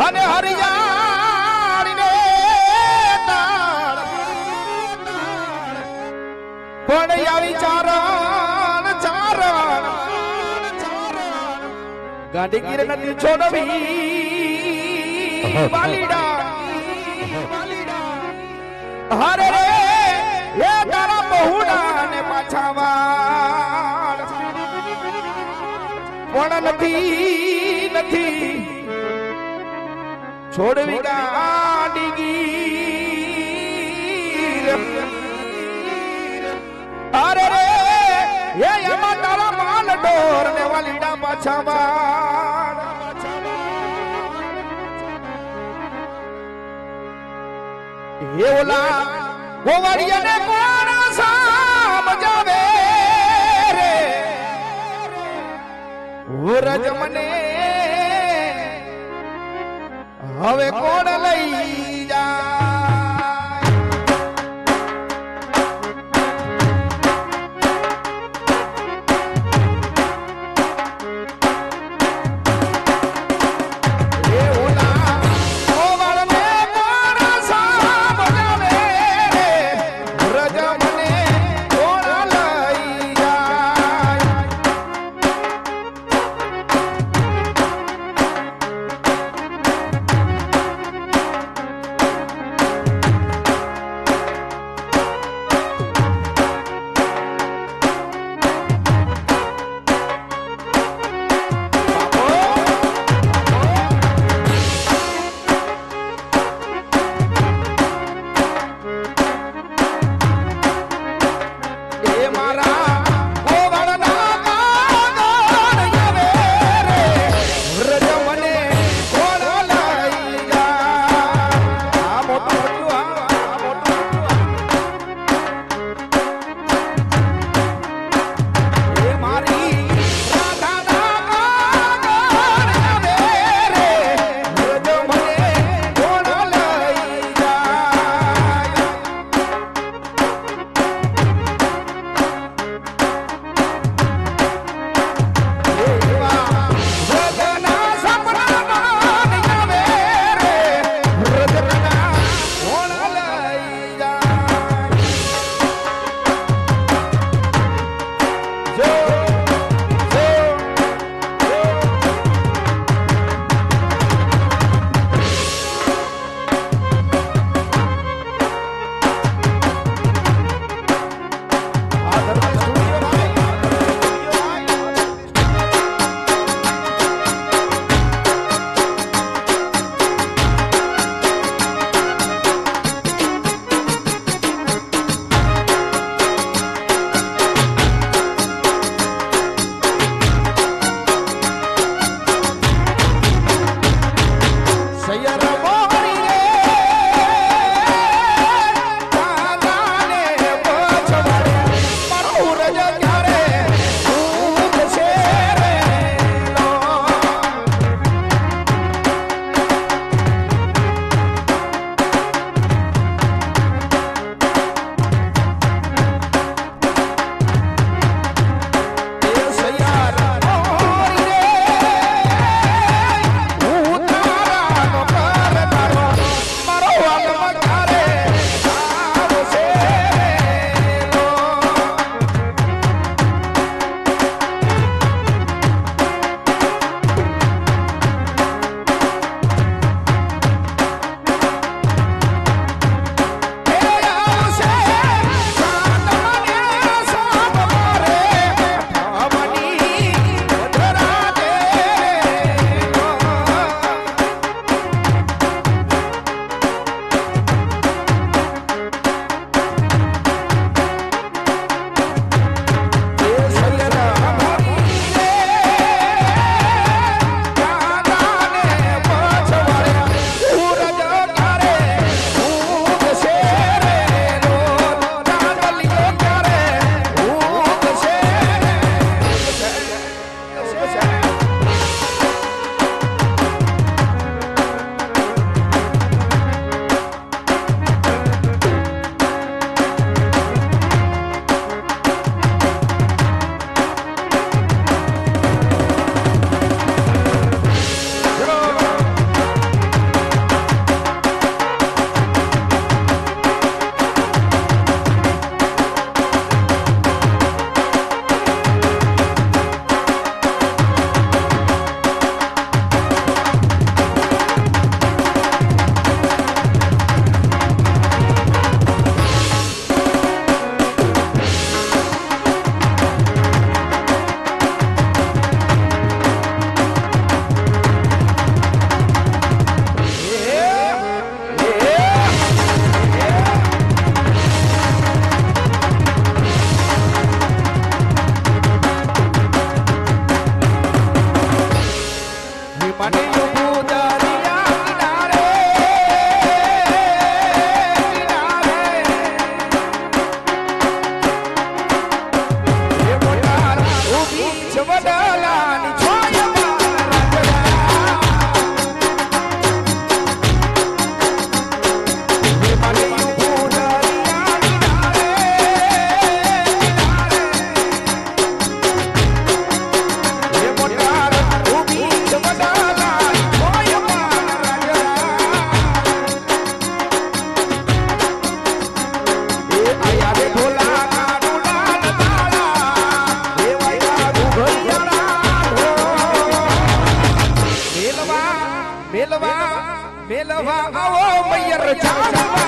અને હરિયાળીને તાળ પણ આવી ચારણ ચારણ ગાડી ગીર નથી છોડવી વાલીડા હરે રે એ તારા બહુડા ને પાછા વાળ પણ નથી છોડવી ગાડી ગીર અરે રે એ એમાં તારા માલ ડોર ને વાલીડા પાછા વાળ એ ઓલા ગોવાળિયાને કોણ સમજાવે રે ઉરજ મને હવે કોણ લઈ જાય મને ઊભું દરિયા કિનારે એ મોટા ઊભી જવડાલાની મેલવા આવો મૈયર જામવા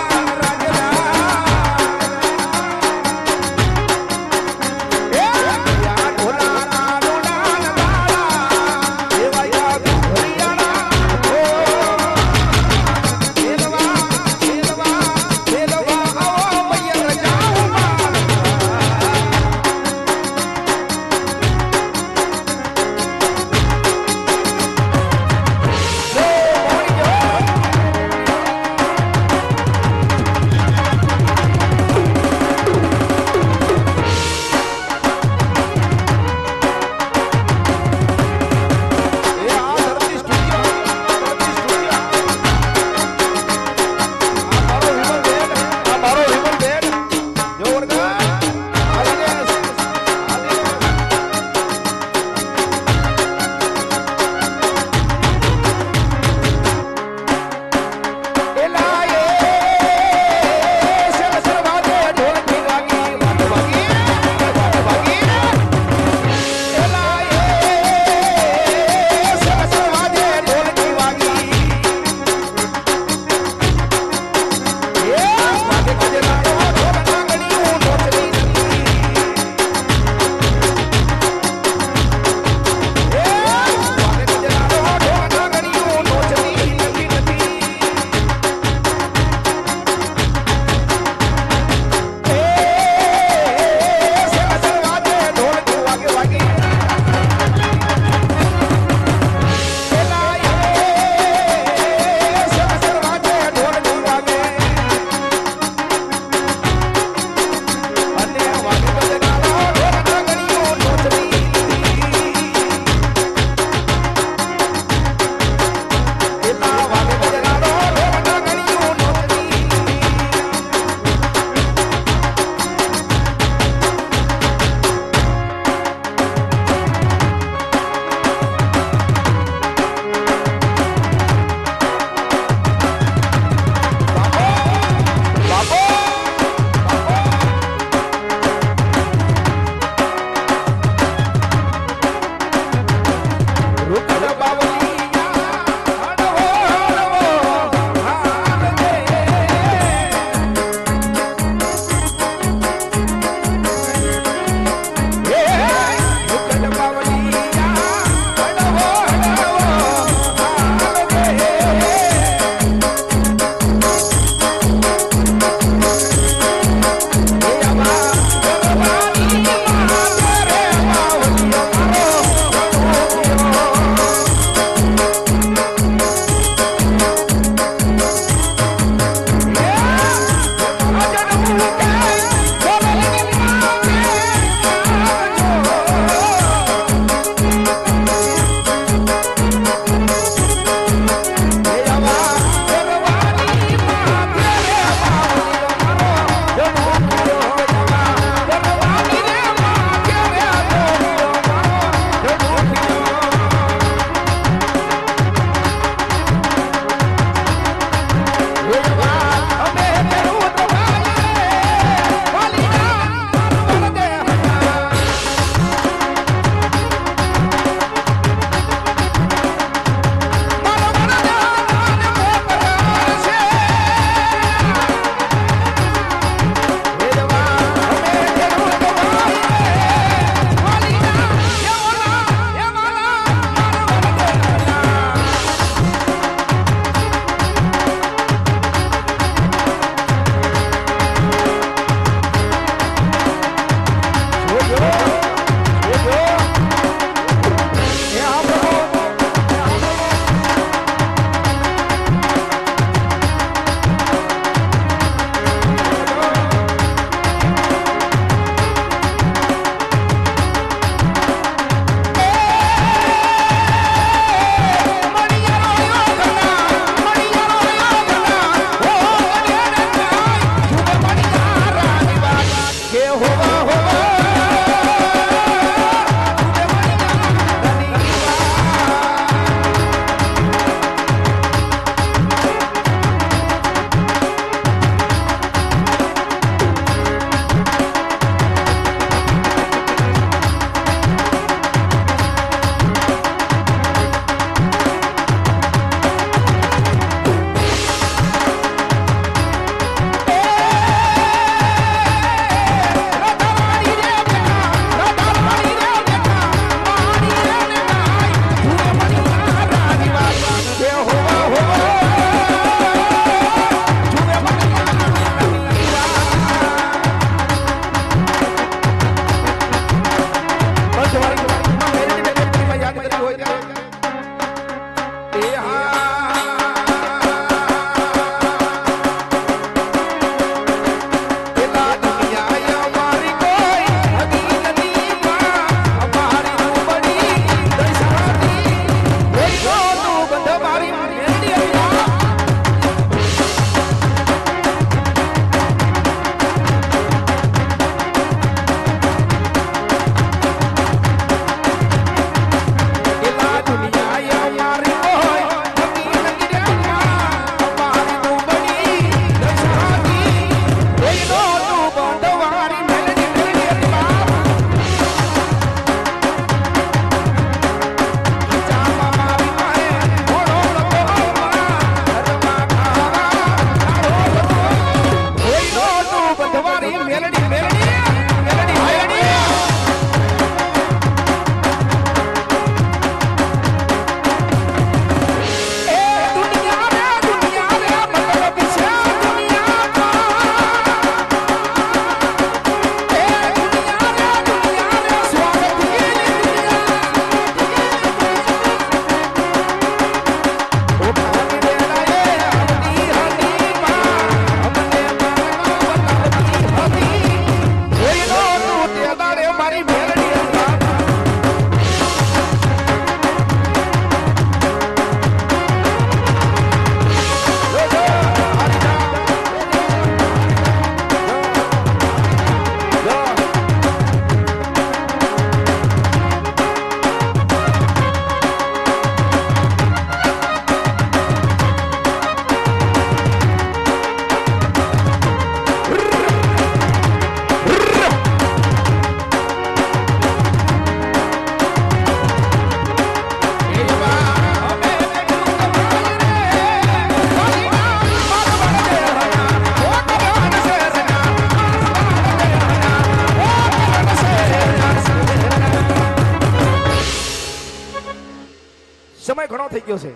ઘણો થઈ ગયો છે,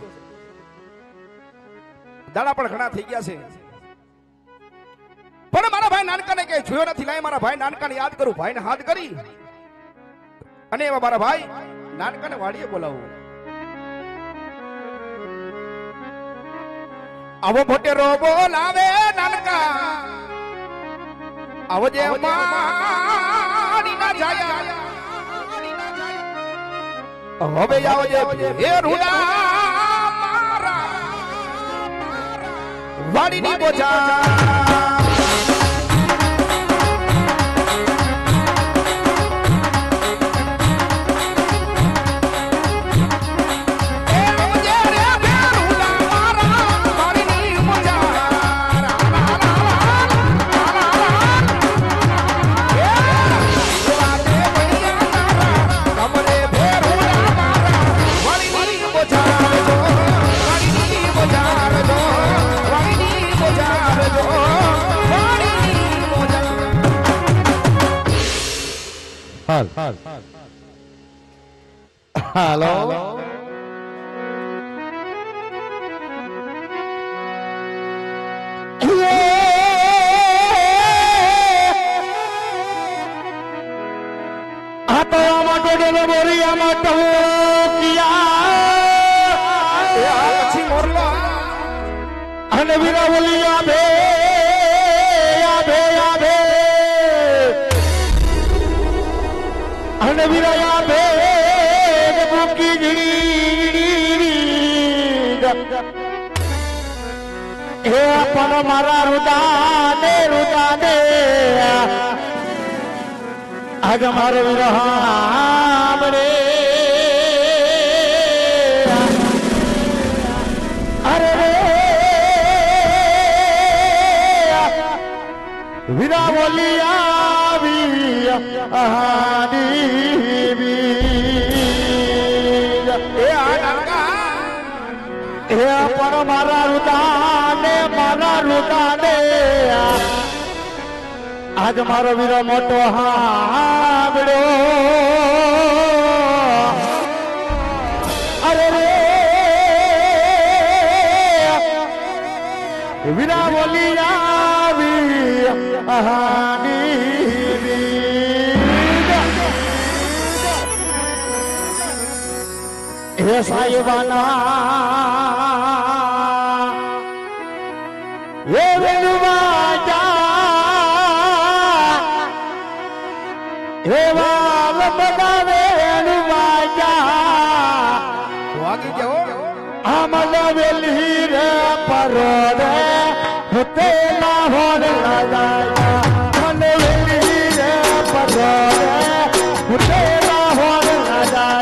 દાડા પણ ઘણા થઈ ગયા છે, પણ મારા ભાઈ નાનકાને કે જોયો નથી. લાય મારા ભાઈ નાનકાને યાદ કરું, ભાઈને હાથ કરી અને એવા મારા ભાઈ નાનકાને વાડીએ બોલાવું. આવો મોટેરો બોલાવે નાનકા, આવો જે મારી ના જાય, હવે આવો જે હે રૂડા મારા વાડીની બોજા. હાલો અને વિરાવલી આભે આભે આભે અને વિરાયા ભે મૂકી જીડી હે પણ મારા રુદાને રુદાને આજ મારો વિરહામ રે અરે રે વિરાવલી આવી પણ મારા રુદાને આજ મારો વીરો મોટો હાબડો અરે રે વીરા બોલી આવી હે સાહેબાના હે વેલુવાજા હે વાલ બગાવે વેલુવાજા વાગી જાઓ આમલ વેલી રે પરોડે હોતે ના હોર લાજા મને વેલી રે પરોડે હોતે ના હોર લાજા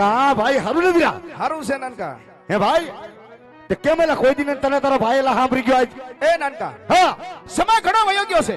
કા ભાઈ હારું ને વીરા હારું છે નાનકા. હે ભાઈ તે કેમ એલા કોઈ દિન તને તારા ભાઈ એલા સાંભળી ગયો આજ એ નાનકા, હા સમય ઘણો વયો ગયો છે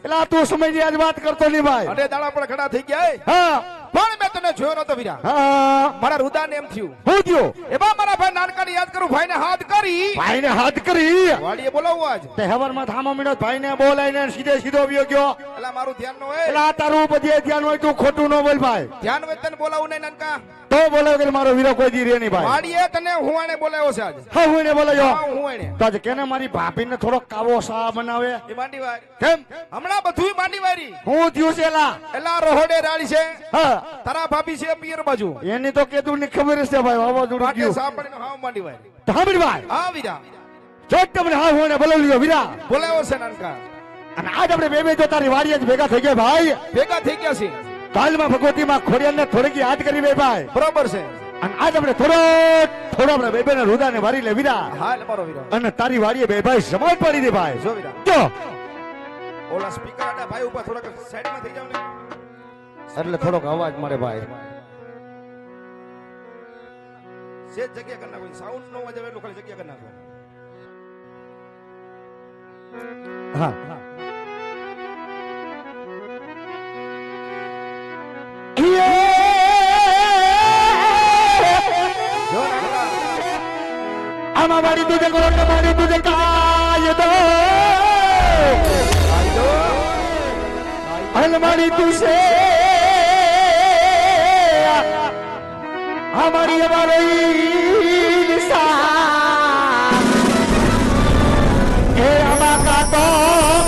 એલા તું સમયની આજ વાત કરતો નહીં ભાઈ અને દાડા પણ ઘણા થઈ ગયા. હા પણ મેં તને જોયો નતો વીરા. હા મારા રુદાને એમ થયું હું થયો એમાં મારા ભાઈ નાનકાને યાદ કરું, ભાઈને હાથ કરી ભાઈને હાથ કરી વાડીએ બોલાવું આજ. તે હવારમાં થામા મીણો ભાઈને બોલાઈને સીધે સીધો વ્યો ગયો એલા મારું ધ્યાન ન હોય. એલા તારું બધે ધ્યાન હોય તું ખોટું ન બોલ ભાઈ ધ્યાન હોય તને બોલાવું નહીં નાનકા. તો બોલાવ કે મારો વીરો કોઈ દી રે નહીં ભાઈ વાડીએ તને હુવાણે બોલાવ્યો છે આજ. હા હું એને બોલાયો હા, હુવાણે. તો આજે કેને મારી ભાભીને થોડો કાવો સા બનાવે એ માંડી વારી. કેમ હમણાં બધુંય માંડી વારી. હું થયું છે એલા એલા રોહડે રાડી છે, હા તારા ભાભી છે પિયર બાજુ. એની તો કેતું ની ખબર છે ભાઈ વાવાઝોડું વાટે ગયું સાંભળીને હાવ માંડી વારી. તો સાંભળ ભાઈ હા વીરા, ચોટ તમને હા હું એને બોલાવી લીધો વીરા બોલાવ્યો છે નાનકા. અને આજ આપણે બે જો તારી વાડીએ જ ભેગા થઈ ગયા ભાઈ ભેગા થઈ ગયા છે. કાલમાં ભગવતીમાં ખોડિયાને થોડીક યાદ કરી બે ભાઈ બરોબર છે. અને આજ આપણે થોડો આપણે બે ને રુદાને વારી લે વીરા હાલ મારો વીરો. અને તારી વાડીએ બે ભાઈ સમાજ પાડી દે ભાઈ જો વીરા, જો ઓલા સ્પીકર આડા ભાઈ ઉપર થોડાક સાઈડમાં થઈ જાવ ને. એટલે થોડોક અવાજ મારે ભાઈ સેજ જગ્યા કરી નાખો, સાઉન્ડ નો વાગે એટલું ખાલી જગ્યા કરી નાખો. હા જો નાનકા, આમાં વાડી તુજે કોણ મારી તુજે કાયદો અલમારી તુસે हमारी हमारी निशा ए आमा काटो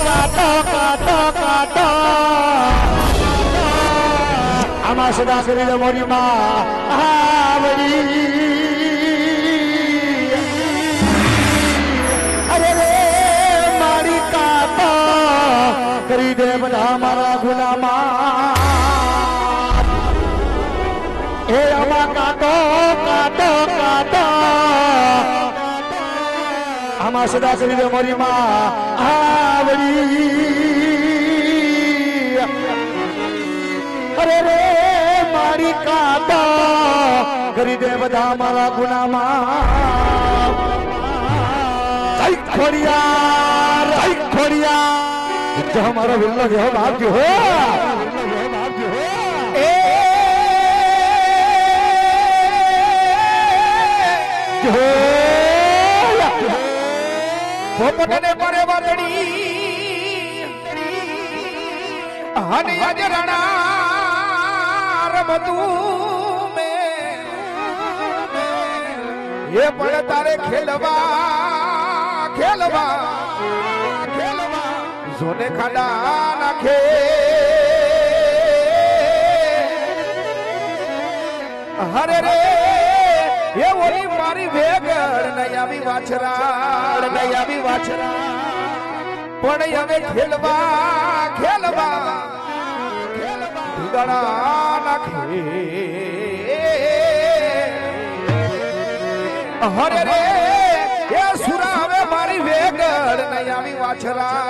काटो काटो काटो आमा सदा કરી દે મોરી માં આવડી અરે રે મારી કાટો કરી દે બધા મારા ગુનામાં એ આમાં કાટો કાટો કાટો આમાં સદા કરી દે મારી માં આવડી અરે રે મારી કાટો કરી દે બધા મારા ગુનામાં જય ખોડિયાર જો મારો વિલ્લો જેવો બાપજી હો પોપટને પરે વાદળી અને આજે રણા રમતું મે એ પણ તારે ખેલવા ખેલવા ખેલવા જોને ખાડા નાખે હરે રે એ ઓલી મારી વેગડ નહીં આવી વાછરાડ નહીં આવી વાછરા પણ હવે ખેલવા ખેલવા ખેલવા નાખે હરે રે એ સુરા હવે મારી વેગડ નહીં આવી વાછરા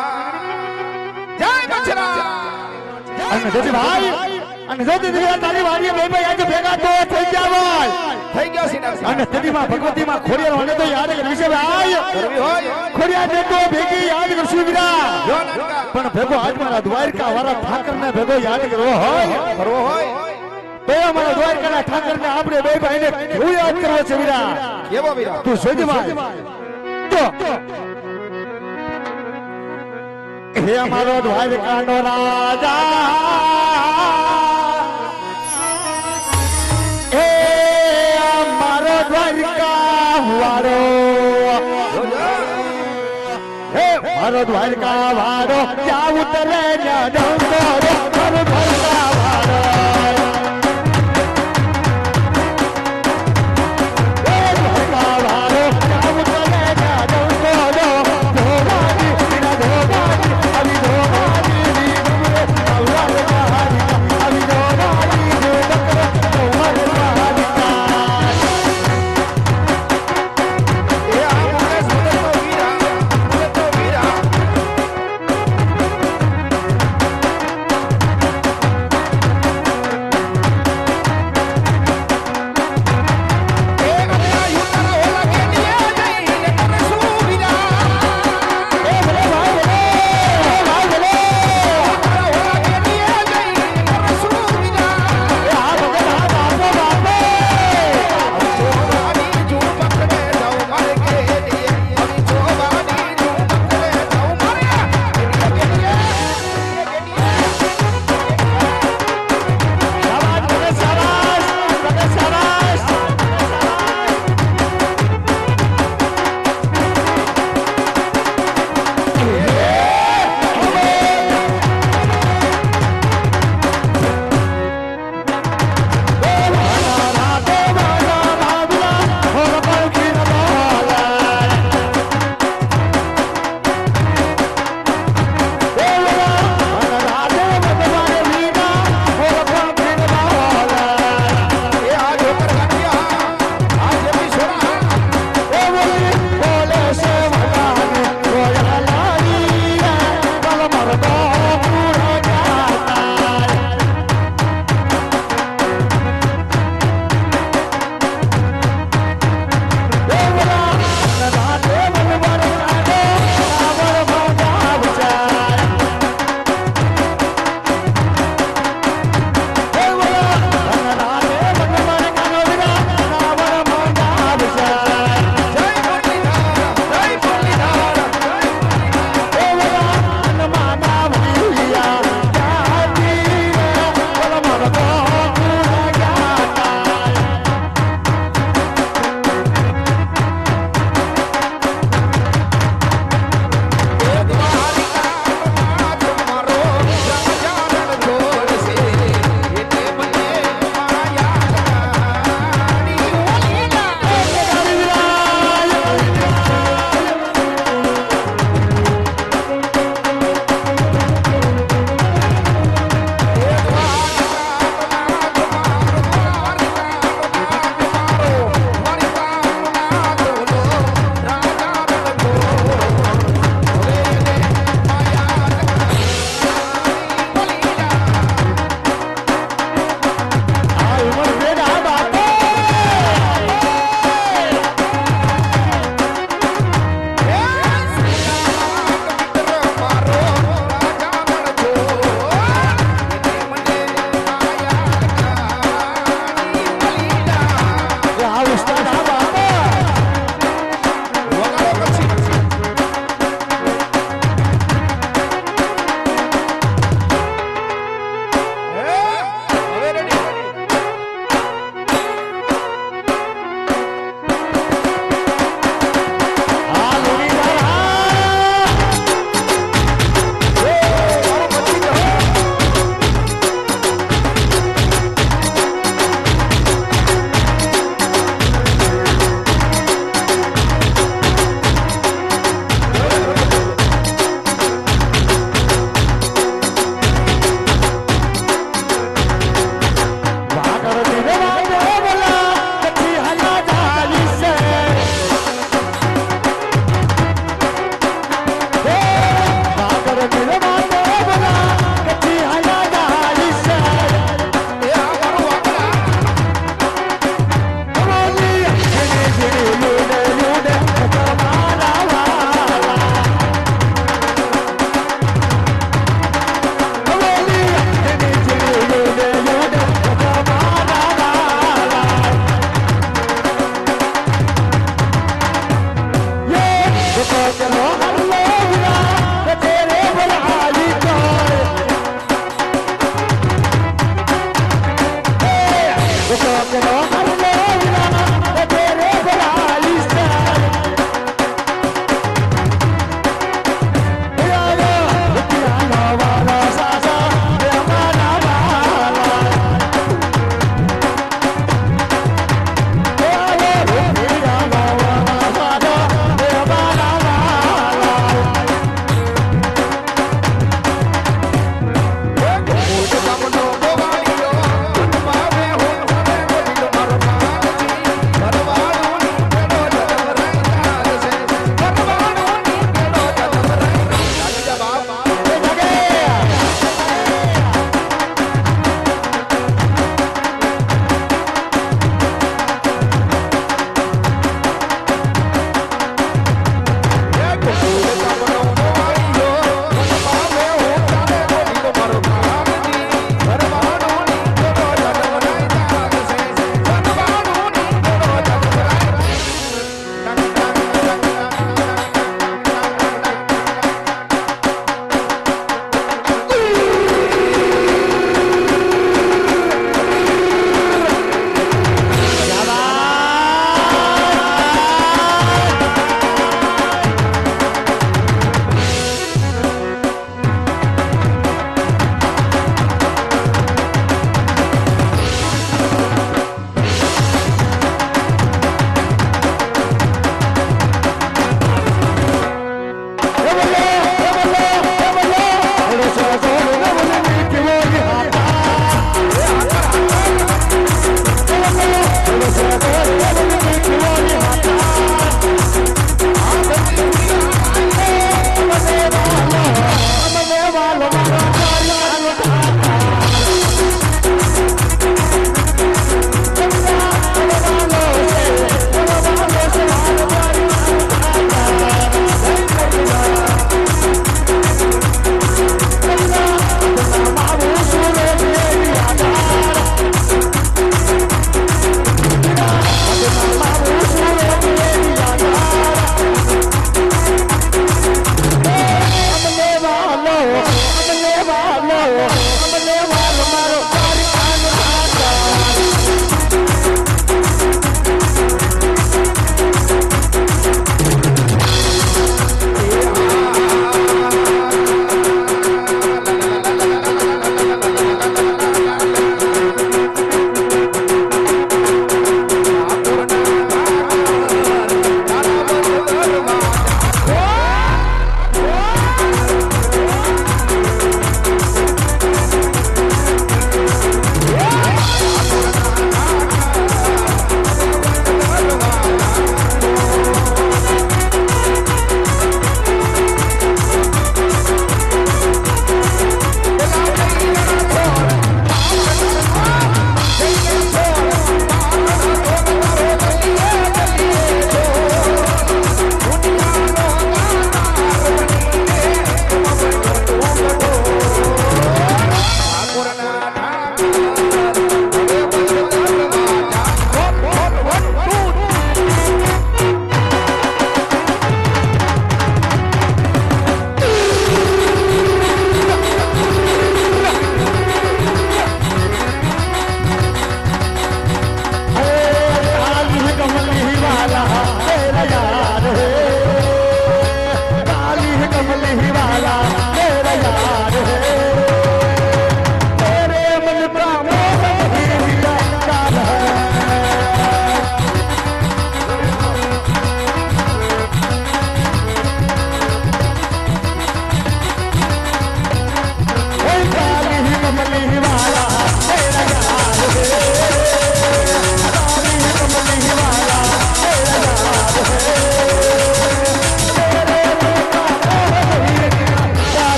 જય વાછરા અને જોતી ભાઈ અને જોતી દીવા તારી વાડીએ બે ભાઈ આજે ભેગા તો થઈ ગયા હોય થઈ ગયો છે અને તેદીમાં ભગવતીમાં ખોડિયાર મને તો યાદ કરી વિશે ભાઈ કરવી હોય ખોડિયાર ને તો ભેગી યાદ કરશું વીરા જો નાનકા પણ ભેગો આજ મારા દ્વારકા વાળા ઠાકર ને ભેગો યાદ કરવો હોય કરવો હોય તો અમારા દ્વારકા ના ઠાકર ને આપણે બે ભાઈ ને કેવું યાદ કરવો છે વીરા કેવો વીરા તું જોજે ભાઈ તો હે અમારો દ્વારકા નો રાજા એ અમારો દ્વારકા વાળો હે મારો દ્વારકા વાળો ત્યાં ઉતરે ત્યાં ડંગરો મારો દ્વારકા વાળો હે દ્વારકા વાળો ત્યાં ઉતરે ત્યાં ડંગરો ધોવાજી વિના ધોવાજી આવી ધોવાજી આવી ધોવાજી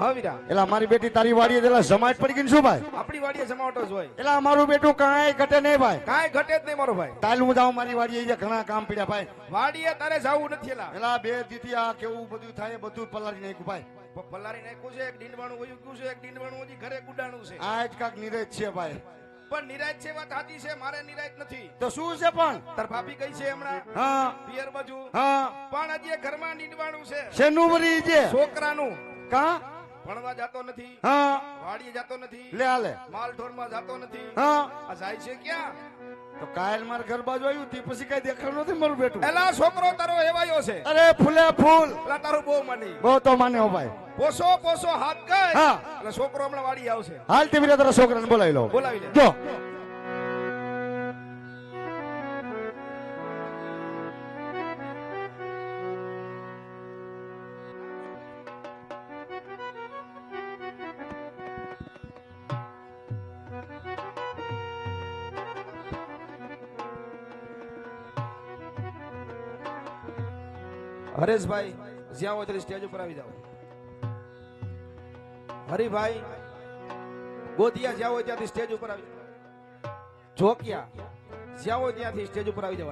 હા વીરા, એલા મારી બેટી તારી વાડીએ એલા જમાટ પડી ગઈ ને શું ભાઈ? આપણી વાડીએ જમાવટો જ હોય. એલા મારું બેટું કાંઈ ઘટે નહીં ભાઈ. કાંઈ ઘટે જ નહીં મારો ભાઈ. તાલ હું જાઉં મારી વાડીએ, અહીંયા ઘણા કામ પડ્યા ભાઈ. વાડીએ તારે જાવું નથી. એલા બે દીધી આ કેવું બધું થાય બધું પલાળી નાખ્યું ભાઈ. પલારી નાખ્યું છે. એક ડીંડવાણું વયું ગયું છે, એક ડીંડવાણું હજી ઘરે ગુડાણું છે. આ જ કાક નિરેજ છે ભાઈ. પણ નિરાજ છે વાત સાચી છે, મારે નિરાજ નથી. તો શું છે પણ? તાર ભાભી કઈ છે હમણાં? હા પિયર બાજુ. હા પણ હજી ઘરમાં નીંદવાનું છે. શેનું વરી છે? છોકરાનું. કા ભણવા જાતો નથી, હા વાડીએ જાતો નથી, લે આલે માલ ઢોરમાં જાતો નથી. હા આ જાય છે ક્યાં? તો કાયલ માર ઘર બાજુ આવ્યું તે પછી કઈ દેખાડું નથી મારું બેટું. એલા છોકરો તારો એવાયો છે. અરે ફૂલે ફૂલ. એલા તારું બહુ માની. બહુ તો માને હો ભાઈ. પોસો પોસો હાથ ગઈ. હા એટલે છોકરો હમણાં વાડી આવશે. હાલ તે વીરા તારા છોકરાને બોલાવી લો. બોલાવી લે. જો હરેશભાઈ જ્યાં હોય ત્યારે સ્ટેજ ઉપર આવી જાઓ. હરિભાઈ ગોધિયા જ્યાં હોય ત્યાંથી સ્ટેજ ઉપર આવી જાઓ. જોકિયા જ્યાં હોય ત્યાંથી સ્ટેજ ઉપર આવી જાવ.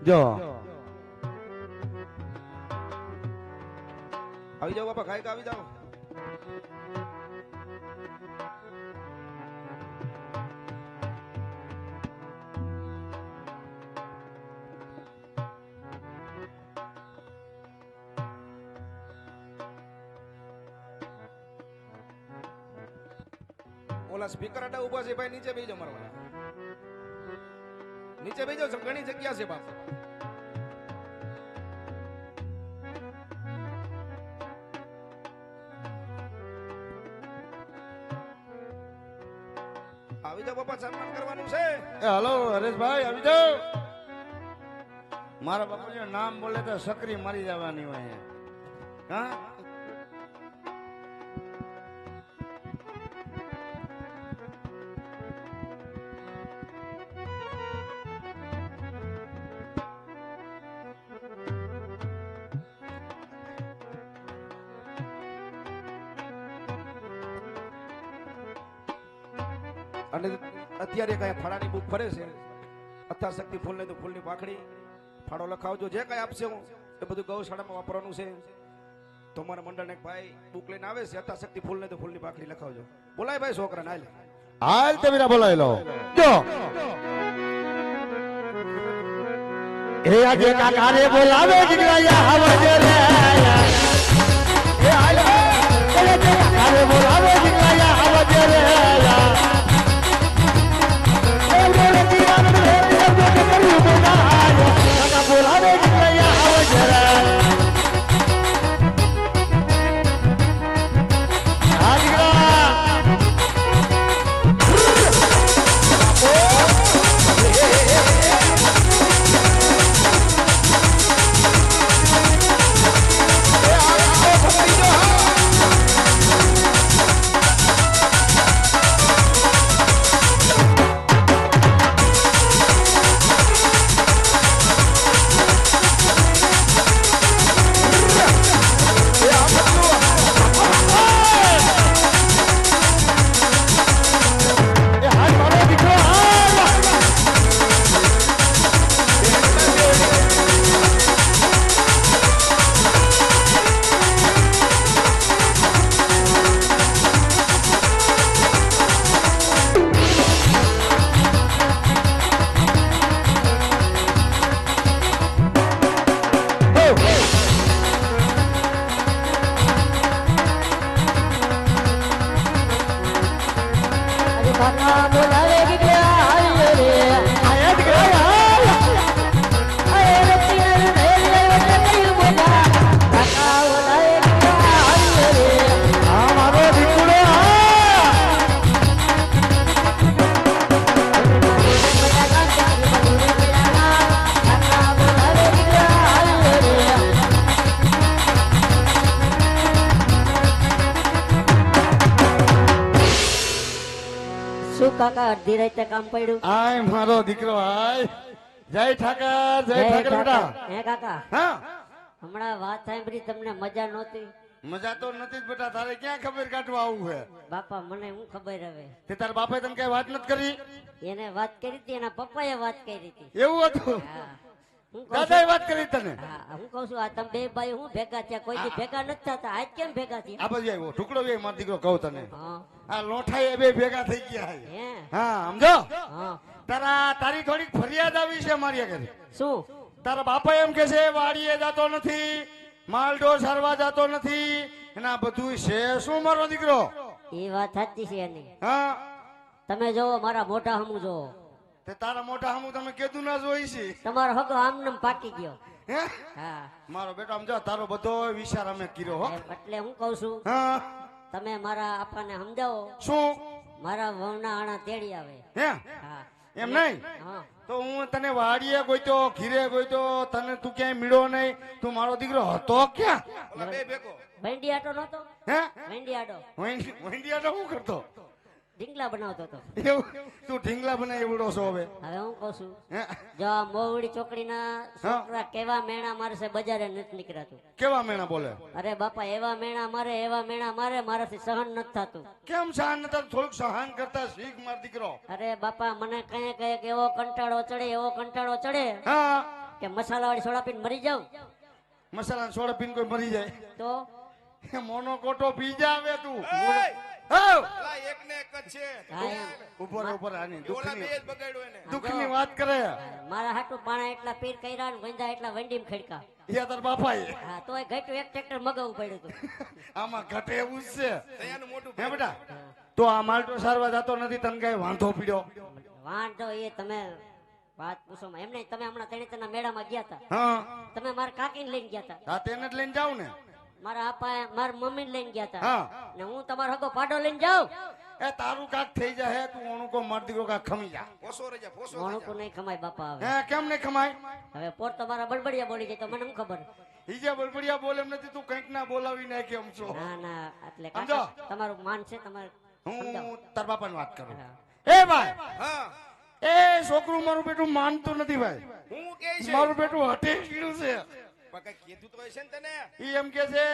જો આવી જાઓ બાપા, ગાયક આવી જાઓ. ઓલા સ્પીકર અડા ઊભા છે ભાઈ નીચે બેસજો મારવા નીચે બેસજો ઘણી જગ્યા છે બાપ આવી જાઓ બાપા સન્માન કરવાનું છે એ હલો હરેશભાઈ આવી જાઓ. મારા બાપુજીનું નામ બોલે તો સકરી મારી જવાની હોય. હા અને અત્યારે કઈ ફાળાની બુક ફરે છે અથા શક્તિ ફૂલ ને તો ફૂલની પાખડી ફાળો લખાવજો જે કઈ આપશે હું એ બધું ગૌશાળામાં વાપરવાનું છે તો મારા મંડળને એક ભાઈ બુક લઈને આવે છે અથા શક્તિ ફૂલ ને તો ફૂલની પાખડી લખાવજો બોલાય ભાઈ છોકરાને હાલ હાલ તમીરા બોલાવી લો. જો એ આજે કાકારે બોલાવે જીગરાયા આવજે રે. એ હાલ એ કાકારે બોલાવે જીગરાયા આવજે રે. એ બોલે દીવાનો રે એ બોલે કર્યું બેટા કાકા બોલાવે જીગરાયા આવજે રે. આ જીગરા કાકા અડધી રાતે કામ પડ્યું. આય મારો દીકરો આય. જય ઠાકર જય ઠાકર બેટા. હે કાકા હા હમણાં વાત સાંભળી તમને મજા નહોતી? મજા તો નથી જ બેટા. તારે ક્યાં ખબર કાઢવા આવું છે? બાપા મને હું ખબર હવે. તે તાર બાપે તને કઈ વાત નથી કરી? એને વાત કરી હતી, એના પપ્પાએ વાત કરી હતી. એવું હતું? હા હું કહું દાદાએ વાત કરી તને? હા હું કહું છું આ તમે બે ભાઈ હું ભેગા થયા, કોઈ દી ભેગા નથી થતા, આજ કેમ ભેગા થયા? આ બાજુ આવ્યો ટુકડો બે મારો દીકરો કહું તને. હા આ લોઠાઈ બે ભેગા થઈ ગયા છે. હે હા સમજો. હા તારી થોડીક ફરિયાદ આવી છે મારી આગળ. શું? તારા બાપા એમ કે છે વાડીએ જતો નથી, માલડો સારવા જતો નથી, એના બધું છે શું મારો દીકરો? એ વાત સાચી છે એની. હા તમે જોવો મારા મોઢા હમું જોવો. તે તારા મોટા હમું તમે કીધું ના જોઈ છે. તમારો હગો આમનેમ પાકી ગયો. હે હા મારો બેટો સમજો તારો બધો વિચાર અમે કર્યો હો. એટલે હું કહું છું હા તમે મારા આપાને સમજાવો, શું? મારા વહુના આણા તેડી આવે. હે હા એમ નહીં હા તો હું તને વાડીએ ગોઈતો ઘીરે ગોઈતો તને તું ક્યાંય મળ્યો નહીં. તું મારો દીકરો હતો ક્યાં? ઓલા બે ભેગો ભેંડી આટો નતો? હે ભેંડી આટો વંડિયા તો શું કરતો? ઢીંગલા બનાવતો હતો. એવું તું ઢીંગલા બનાવી એવડો છો હવે? હવે હું કહું છું હે? જો આ મોવડી ચોકડીના છોકરા કેવા મેણા મારશે, બજારે નથી નીકળાતું. કેવા મેણા બોલે? અરે બાપા એવા મેણા મારે, એવા મેણા મારે, મારાથી સહન નથી થતું. કેમ સહન નતા? થોડુંક સહન કરતા શીખ માર દીકરો. અરે બાપા મને કઈ કઈ એવો કંટાળો ચડે, એવો કંટાળો ચડે હા કે મસાલાવાળી સોડા પીને મરી જાવ. મસાલા સોડા પીને કોઈ મરી જાય? તો મોનો કોટો પી જાવે તું. એય! હાવ! ઓલા એક ને એક જ છે હા, એમ. ઉપર ઉપર આની એ ઓલા બે દુઃખની જ બગાડ્યો એને દુઃખની વાત કરે. મારા હાટુ પાણા એટલા પીર કર્યા ને વંદા એટલા વંડીમ ખડકા. યા તાર બાપાએ હા તોય ઘટ્યું એક ટ્રેક્ટર મગાવવું પડ્યું હતું. આમાં ઘટે એવું જ છે. દયાનું મોટું હે બેટા તો આ માલટો સારવા જતો નથી તને કઈ વાંધો પીડ્યો? વાંધો એ તમે વાત પૂછો માં. એમ નહીં, તમે હમણાં તણીતરના મેળામાં ગયા હતા, હા તમે મારા કાકીને લઈને ગયા હતા, આ તેને જ લઈને જાવ ને. મારા આપા મારા મમ્મીને લઈને ગયા હતા, હા ને હું તમારો હગો પાડો લઈને જાઉં. એ તારું કાક થઈ જાય તું ઓણું કો માર દીકરો કાક ખમી જા. પોસો રજા પોસો મોણું નહીં ખમાય બાપા. હવે હે કેમ નહીં ખમાય? હવે પોર તમારા બળબડિયા બોલી જાય તો મને શું ખબર? ઈજે બળબડિયા બોલે એમ નથી, તું કંઈક ના બોલાવી નાખી એમ છો. ના ના, એટલે સમજો. કાકા તમારું માન છે તમારે. હું તાર બાપાની વાત કરું. હા. એ ભાઈ, હા એ છોકરું મારું બેટું માનતું નથી ભાઈ. હું કે છે મારું બેટું હટે ગયું છે. પણ કઈ કીધું તો હશે ને તને? ઈ એમ કે છે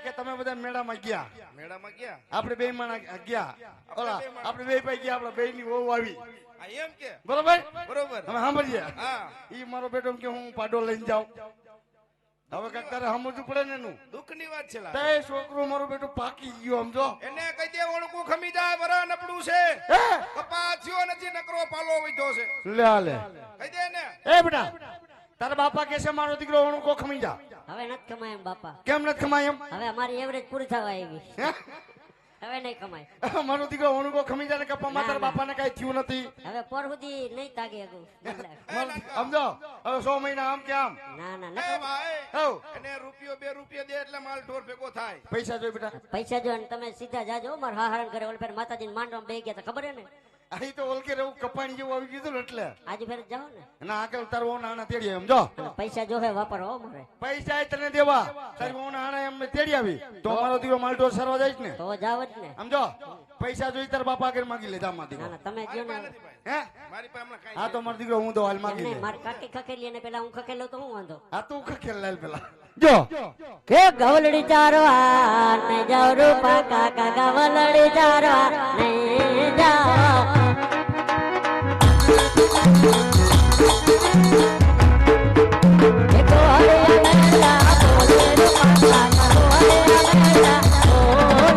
કે તમે બધા મેળામાં ગયા, મેળામાં ગયા આપણે બે માણા ગયા, ઓલા આપણે બે ભાઈ ગયા, આપણા બે ની વહુ આવી, આ એમ કે બરોબર? બરોબર તમે સાંભળીએ. હા ઈ મારો બેટો એમ કે હું પાડો લઈને જાઉં. હવે કાંઈક તારે સમજવું પડે ને એનું. દુઃખની વાત છે લા. તે છોકરું મારું બેટું પાકી ગયું સમજો. એને કહી દે ઓળખું ખમી જાય બરા નપડું છે હે? કપા થયો નથી નકરો પાલો વૈધો છે લે આ લે. કહી દે ને એ બેટા, તારા બાપા કે છે મારો દીકરો ઓણું કો ખમી જા. હવે નથી કમાય એમ બાપા. કેમ નથી ખમાય એમ? હવે અમારી એવરેજ પૂરી થવા આવી. હે? હવે નહીં કમાય. મારો દીકરો ઓણું કો ખમી જાય ને કપામાં તારા બાપાને કઈ થયું નથી. હવે પોર સુધી નહીં તાગે આગું. સમજો હવે 100 મહિના આમ કે આમ. ના ના એ ના, ભાઈ હઉ. એને રૂપિયો 2 રૂપિયા દે એટલે માલ ઢોર ભેગો થાય પૈસા જોઈ બેટા. પૈસા જો ને તમે સીધા જાજો મારા હાહરણ કરે. ઓલ ફેર માતાજીને માંડવામાં બેહી ગયા હતા, ખબર હે ને? અહીં તો ઓલકે રહેવું કપાણી જેવું આવી ગયું ને એટલે. આજે ફેર જાઓ ને. ના આગળ તારો નાના તેડી એમ જો. અને પૈસા જો હે વાપરવા મારે. પૈસા એ તને દેવા, તારી ઓના હાણા એમ તેડી આવી તો મારો દીકરો માલઢોર સરવા જાય છે ને. તો જાવ જ ને. સમજો પૈસા જોઈ તારા બાપા આગળ માગી લે જા મારી ના ના, તમે જો ને. નથી ભાઈ હે? મારી પાસે હમણાં કાંઈ હા તો મારો દીકરો હું તો હાલ માગી એમને લે. મારી કાકી ખકેલી અને પેલા હું ખકેલો તો હું વાંધો. હા તું ખખેલ લાલ પેલા જો. કે ગવલડી ચારવા નહીં જાવ રૂપા કાકા, ગવલડી ચારવા નહીં જાવ. એ ગોળિયા મેલા બોલે રૂપા કાકા, ગોળિયા મેલા બોલે.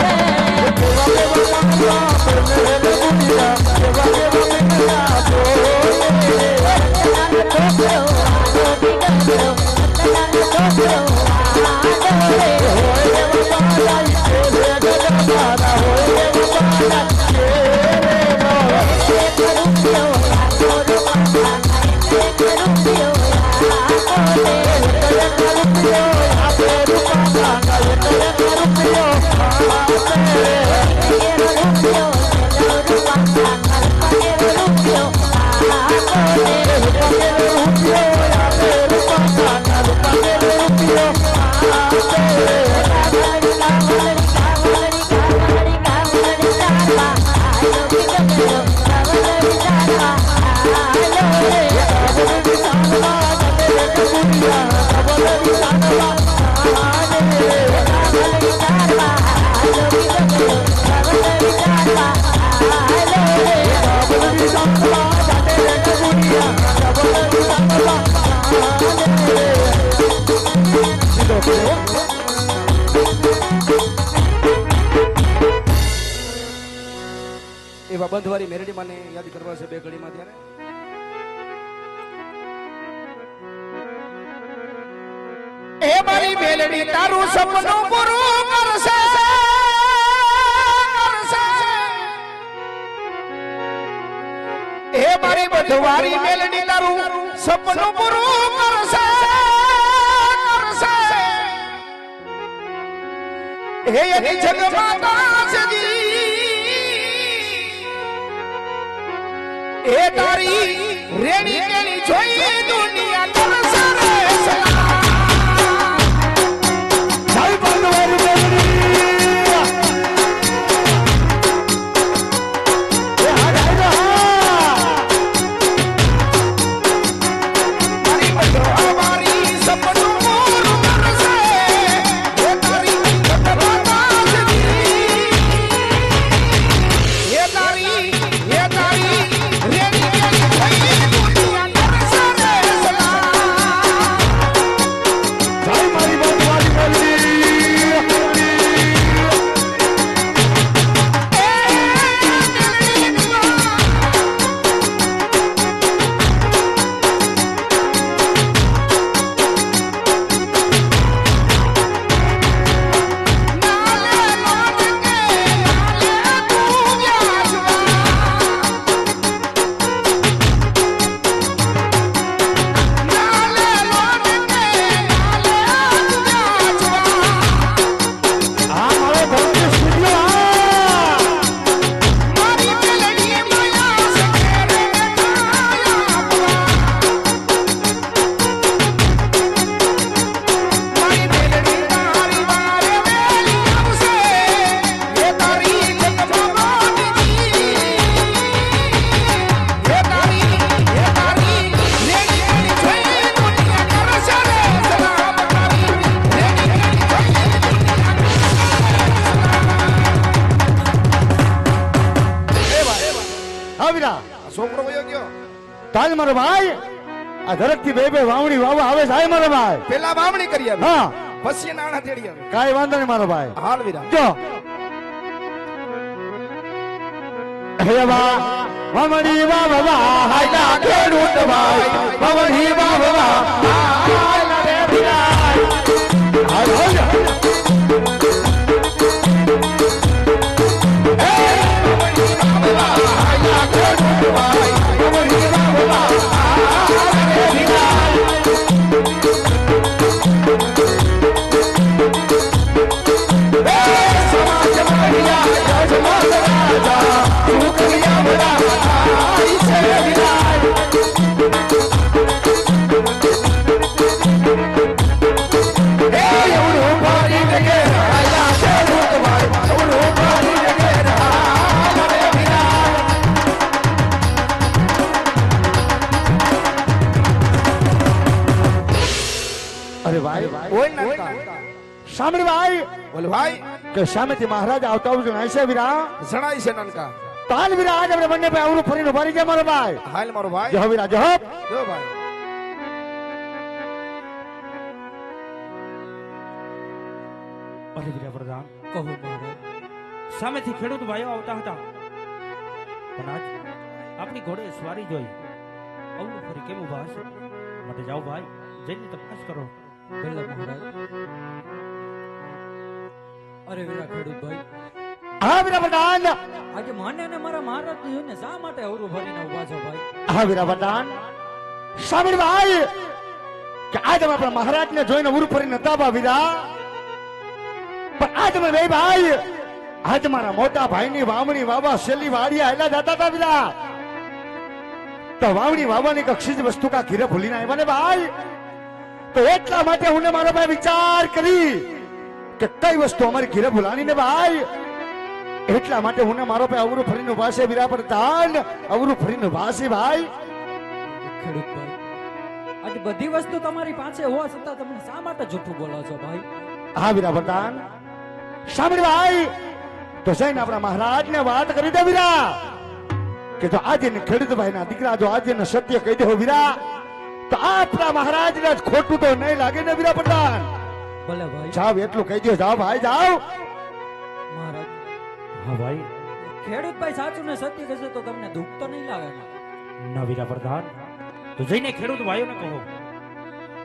એવા બંધવારી મેરડી માને યાદ કરવા છે બે ઘડીમાં ત્યારે હે મારી મેલડી તારું સપનું પૂરું કરશે, હે મારી બધવારી મેલડી તારું સપનું પૂરું કરશે, હે એની જગમાતા સજી, હે તારી રેડી કેણી જોઈ દુનિયા કરશે રે સલામ. જય બંધવારી મેલડી. એ હા ગાયરો હા. મારી બધવારી સપનું પૂરું કરશે, હે તારી જગમાતા સજી, હે તારી રેડી કેણી જોઈ દુનિયા કરશે રે સલામ. વીરા આ છોકરો વયો ગયો તાજ મારો ભાઈ આ ધરતી બે બે વાવણી વાવા આવે છે મારો ભાઈ પેલા વાવણી કરી આવી હા પછી નાણા તેડી આવી કાઈ વાંધો નહીં મારો ભાઈ હાલ વીરા જો હે વા વાવણી વાવા હાયલા ખેડૂત ભાઈ વાવણી વાવા હાયલા રે વીરા હાલ હાલ અરે ભાઈ ઓય નાનકા સાંભળી ભાઈ બોલ ભાઈ કે સામેથી મહારાજ આવતા આવજો નાઈસે વીરા જણાય છે નાનકા તાલ વીરા આજ આપણે બંને ભાઈ અવરું ફરીને ભરી ગયા મારો ભાઈ હાલ મારો ભાઈ જહો વીરા જહો જો ભાઈ અરે વીરા પ્રધાન કહો મહારાજ સામેથી ખેડૂત ભાઈઓ આવતા હતા પણ આજ આપણી ઘોડે સવારી જોઈ અવળું ફરી કેમ ઉભા હશે માટે જાઓ ભાઈ જઈને તપાસ કરો ભલે મહારાજ અરે વીરા ખેડૂતભાઈ હા વીરા પ્રધાન આજે મને અને મારા મહારાજ જોઈને શા માટે અવરું ભરીને ઉભા છો ભાઈ હા વીરા પ્રધાન સાંભળી ભાઈ કે આજ અમે આપણા મહારાજને જોઈને ઉરું ફરીને નતા બા વીરા પણ આજ અમે બે ભાઈ આજ મારા મોટા ભાઈની વાવણી વાવા શેલી વાડિયા એલા જતા હતા વીરા તો વાવણી વાવાની કક્ષિજ વસ્તુ કા ઘીરે ભૂલીને આવ્યા ને ભાઈ તો એટલા માટે હું ને મારો ભાઈ વિચાર કરી કે કઈ વસ્તુ અમારી ઘીરે ભૂલાની ને ભાઈ એટલા માટે હું ને મારો ભાઈ અવરું ફરીને ઉભા છે વીરા પ્રધાન અવરું ફરીને ઉભા છે ભાઈ ખેડૂતભાઈ આજે બધી વસ્તુ તમારી પાસે હોવા છતાં તમે શા માટે જૂઠું બોલો છો ભાઈ હા વીરા પ્રધાન સાંભળી ભાઈ તો જઈને આપણા મહારાજને વાત કરી દે વીરા કે જો આજે ને ખેડૂત ભાઈના દીકરા જો આજે ને સત્ય કહી દે વીરા તો આપણા મહારાજને જ ખોટું તો નહીં લાગે ને વીરા પ્રધાન ભલે ભાઈ જાવ એટલું કહી દો જાઓ ભાઈ જાઓ મહારાજ હા ભાઈ ખેડૂતભાઈ સાચું ને સત્ય કહેશે તો તમને દુઃખ તો નહીં લાગે ને ના વીરા પ્રધાન તો જઈને ખેડૂત ભાઈઓને કહો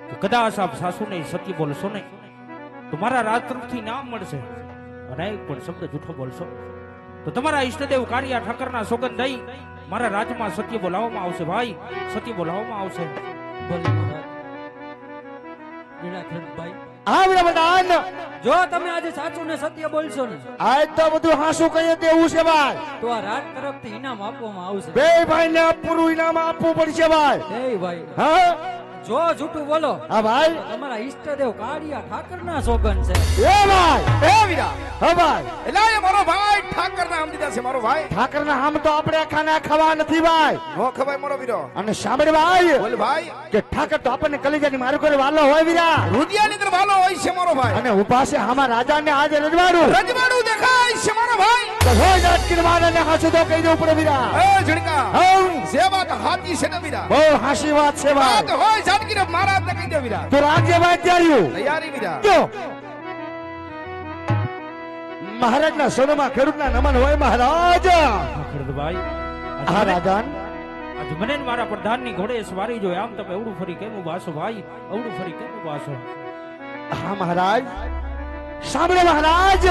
કે કદાચ આપ સાસુને સત્ય બોલશો નહીં તો મારા રાજ તરફથી નામ મળશે અને એક પણ શબ્દ જૂઠો બોલશો તો તમારા ઈષ્ટદેવ કારિયા ઠાકરના સોગંદ દઈ મારા રાજમાં સત્ય બોલાવવામાં આવશે ભાઈ સત્ય બોલાવવામાં આવશે ભલે મહારાજ વીરા ખેડૂતભાઈ હા વીરા પ્રધાન જો તમે આજે સાચું ને સત્ય બોલશો ને આજ તો બધું હાસું કહીએ તેવું છે ભાઈ તો આ રાજ તરફથી ઇનામ આપવામાં આવશે બે ભાઈને પૂરું ઇનામ આપવું પડશે ભાઈ એ ભાઈ હા જો જૂઠું બોલો હા ભાઈ તો તમારા ઈષ્ટદેવ કાળિયા ઠાકરના સોગંદ છે એ ભાઈ એ વીરા હા ભાઈ એલા એ મારો ભાઈ ઠાકર ના આમ દીધા છે મારો ભાઈ ઠાકરના હામ તો આપણે ખાના ખાવા નથી ભાઈ નો ખવાય મારો વીરો અને સાંભળ ભાઈ બોલ ભાઈ કે ઠાકર તો આપણને કલેજાની મારું કરે વાલો હોય વીરા રુદિયાની અંદર વાલો હોય છે મારો ભાઈ અને ઉભા છે આમાં રાજાને આજે રજવાડું રજવાડું દેખાય છે મારો ભાઈ તો હોય જાટકીને મારાને હાસુ તો કહી દઉં પડે વીરા એ ઝડકા હઉ જે વાત હાચી છે ને વીરા બહુ હાસી વાત છે વાત ભાઈ હોય ઝાટકીને મહારાજ ને કહી દે વીરા તો રાજ્ય વાત જાર્યું તૈયારી વીરા જો મહારાજના સણમાં ખેડૂતના નમન હોય મહારાજ હા ખેડૂત ભાઈ હા રાજાન આજ મને ને મારા પ્રધાનની ઘોડે સવારી જોઈ આમ તમે અવળું ફરી કેમ ઉભા છો ભાઈ અવળું ફરી કેમ ઉભા છો હા મહારાજ સાંભળો મહારાજ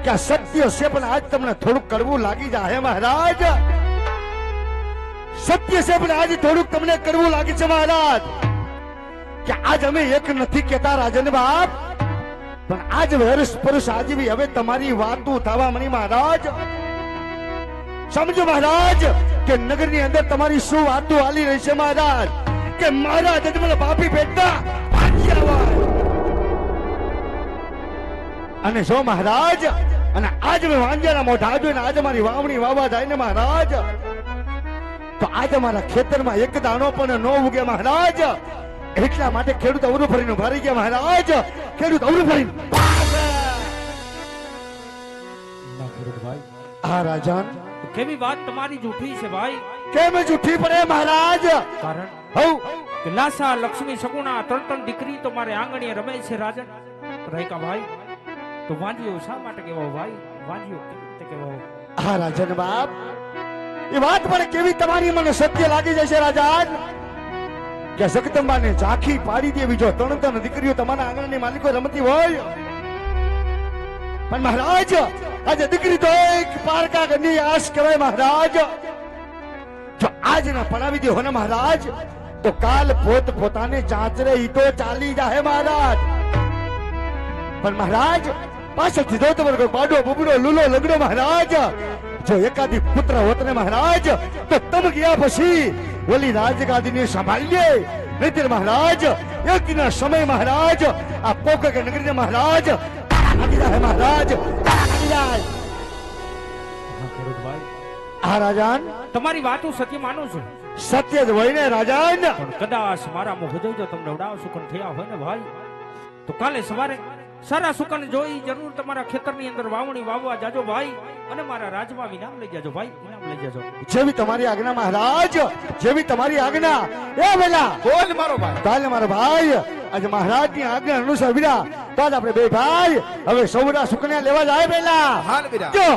કે આ સત્ય છે પણ આજ તમને થોડુંક કડવું લાગી જાય મહારાજ સત્ય છે પણ આજ થોડુંક તમને કડવું લાગે છે મહારાજ કે આજ અમે એક નથી કેતા રાજન બાપ પણ આજ વર્ષ પરસ આજવી હવે તમારી વાતો થવા મળી મહારાજ સમજો મહારાજ કે નગરની અંદર તમારી શું વાતો હાલી રહી છે મહારાજ કે મારા જજમલ પાપી પેટના અને જો મહારાજ અને આજ મેં વાંજ્યાના મોઢા જોઈને આજે મારી વાવણી વાવા જાય ને મહારાજ તો આજે મારા ખેતરમાં એક દાણો પણ ન ઉગે મહારાજ એટલા માટે ખેડૂત અવરું ફરીને ભરી ગયા મહારાજ ખેડૂત અવરું ફરીને ના ખેડૂત ભાઈ હા રાજન, કેવી વાત તમારી જૂઠી છે ભાઈ. કેમ જૂઠી પડે મહારાજ? કારણ હઉ કે લાસા લક્ષ્મી સગુણા ત્રણ દીકરી તો મારે આંગણીએ રમે છે રાજન. રાયકા ભાઈ તો વાંજીઓ શા માટે કહેવાઓ ભાઈ? વાંજીઓ કેવી રીતે કહેવાઓ? હા રાજન બાપ, એ વાત પણ કેવી તમારી મને સત્ય લાગી જશે રાજન, કે જગદંબાને ઝાંખી પાડી દેવી જો ત્રણ દીકરીઓ તમારા આંગણની માલિકો રમતી હોય. પણ મહારાજ આજે દીકરી તો એક પારકા ગણની આશ કહેવાય મહારાજ. જો આજ ના પડાવી દે ને મહારાજ તો કાલ પોતાને ચાંચરે ઈ તો ચાલી જાહે મહારાજ. પણ મહારાજ પાછળથી જો તમારો કોઈ બાડો બબડો લૂલો લગડો મહારાજ જો એકાદી પુત્ર હોત ને મહારાજ તો તમ ગયા પછી ઓલી રાજગાદીને સંભાળીએ. નહીતર મહારાજ એક દિના સમય મહારાજ આ પોક કે નગરીને મહારાજ આવી જાય મહારાજ આવી જાય. હા ખેડૂત ભાઈ, આ રાજન તમારી વાત હું સત્ય માનું છું. સત્ય જ હોય ને રાજન. પણ કદાચ મારા મુખ જો તમને ઉડાવ સુકન થયા હોય ને ભાઈ તો કાલે સવારે સારા સુકન જોઈ જરૂર તમારા ખેતરની અંદર વાવણી વાવવા જાજો ભાઈ, અને મારા રાજમાં ઇનામ લઈ જાજો ભાઈ, ઇનામ લઈ જાજો. જેવી તમારી આજ્ઞા મહારાજ, જેવી તમારી આજ્ઞા. એ વેલા બોલ મારો ભાઈ. કાલે મારો ભાઈ આજે મહારાજની આજ્ઞા અનુસાર વિરા તો આજ આપણે બે ભાઈ હવે સૌરા સુકન્યા લેવા જાય પેલા. હાલ વિરા. જો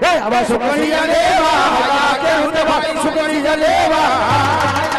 એ આવા સુકન્યા લેવા, આવા કે હું ભાઈ સુકન્યા લેવા.